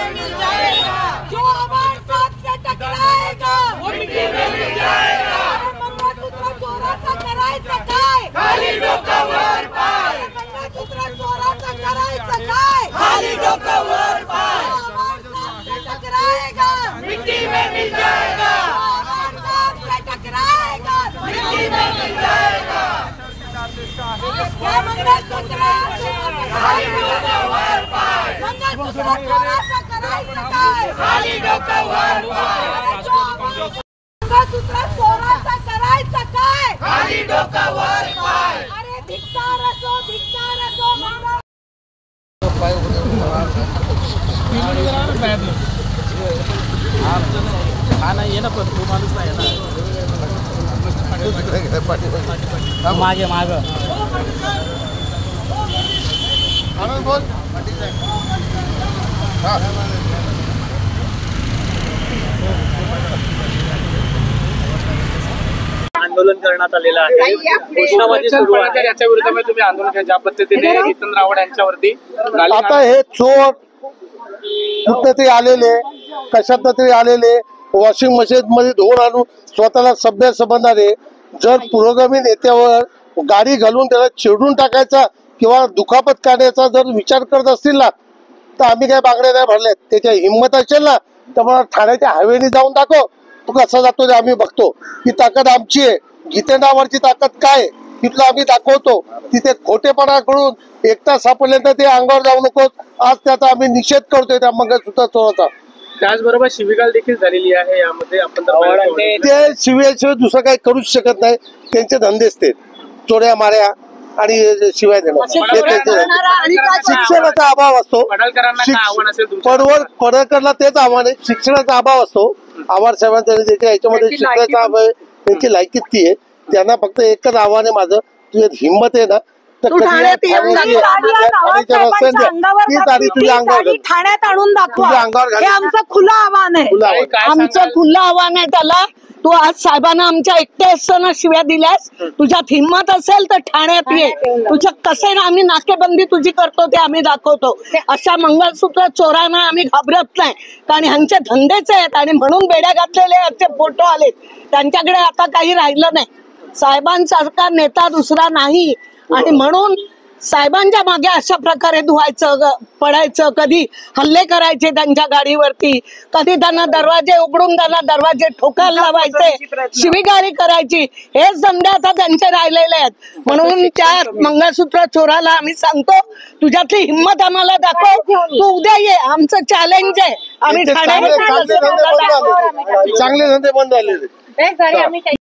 में मिल जाएगा। जो हमारे साथ से टकराएगा वो मिट्टी में मिल जाएगा। मंगळसूत्र चोराचा करायचं काय? खाली डोकं वर पाय। मंगळसूत्र चोराचा करायचं काय? खाली डोकं वर पाय। हमारे साथ से टकराएगा मिट्टी में मिल जाएगा। हमारे साथ से टकराएगा मिट्टी में मिल जाएगा। मंगळसूत्र खाली डोकं वर पाय। मंगळसूत्र चोराचा करायचं काय? खाली डोकं वर पाय। मंगळसूत्र चोराचा करायचं काय? खाली डोकं वर पाय। अरे धिक्कार असो हा नाही आहे ना, पण तू माणूस नाही ना मागे माग आंदोलन करण्यात आलेलं आहे। घोषणाबाजी सुरू आहे, याच्या विरोधात तुम्ही आंदोलन केलं ज्या पद्धतीने नितीन राऊत यांच्यावरती आता हे चोर कुठं तरी आलेले, कशात तरी आलेले, वॉशिंग मशीन मध्ये धुवून आणून स्वतःला सभ्य समजणारे जर पुरोगामी नेत्यावर गाडी घालून त्याला चिरडून टाकायचा किंवा दुखापत करण्याचा जर विचार करत असतील ना, तर आम्ही काय बागड्या नाही भरल्यात। त्याच्या हिंमत असेल ना तर मला ठाण्याच्या हायवेने जाऊन दाखव, तू कसा जातो ते आम्ही बघतो। ही ताकद आमची आहे। गीतेंद्रावरची ताकद काय तिथलं आम्ही दाखवतो। तिथे खोटेपणा करून एकटा सापडल्यानंतर ते अंगावर जाऊ नकोस, आज त्याचा आम्ही निषेध करतोय त्या मंगळसूत्र चोराचा। त्याचबरोबर शिवीगाळ देखील झालेली आहे यामध्ये। आपण ते शिव्याशिवाय दुसरं काही करूच शकत नाही। त्यांचे धंदेच ते चोऱ्या माऱ्या आणि शिवाय देणं, शिक्षणाचा अभाव असतो। पडळकरला तेच आव्हान आहे, शिक्षणाचा अभाव असतो। आव्हाड साहेबांच्या याच्यामध्ये शिक्षणाचा अभाव आहे, त्यांची लायकी ती आहे। त्यांना फक्त एकच आव्हान आहे माझं, तुझ्यात हिंमत आहे ना तर ठाण्यात आणून दाखवा। हे आमचं खुलं आव्हान आहे, आमचं खुलं आव्हान आहे त्याला। तू आज साहेबांना आमच्या एकटे असताना शिव्या दिल्यास, तुझ्यात हिंमत असेल तर ठाण्यात ये। तुझ्या कसे आम्ही नाकेबंदी तुझी करतो ते आम्ही दाखवतो। अशा मंगळसूत्र चोरांना आम्ही घाबरत नाही, कारण ह्यांचे धंदेच आहेत आणि म्हणून बेड्या घातलेले याचे फोटो आले। त्यांच्याकडे आता काही राहिलं नाही। साहेबांसारखा नेता दुसरा नाही आणि म्हणून साहेबांच्या मागे अशा प्रकारे धुवायचं पडायचं, कधी हल्ले करायचे त्यांच्या गाडीवरती, कधी त्यांना दरवाजे उघडून त्यांना दरवाजे ठोकायला लावायचे, शिवीगाळी करायची। हेच धंदे आता त्यांचे राहिलेले आहेत। म्हणून त्या मंगळसूत्र चोराला आम्ही सांगतो, तुझ्यातली हिंमत आम्हाला दाखव, तू उद्या ये, आमचं चॅलेंज आहे। आम्ही चांगले धंदे बंद झालेले।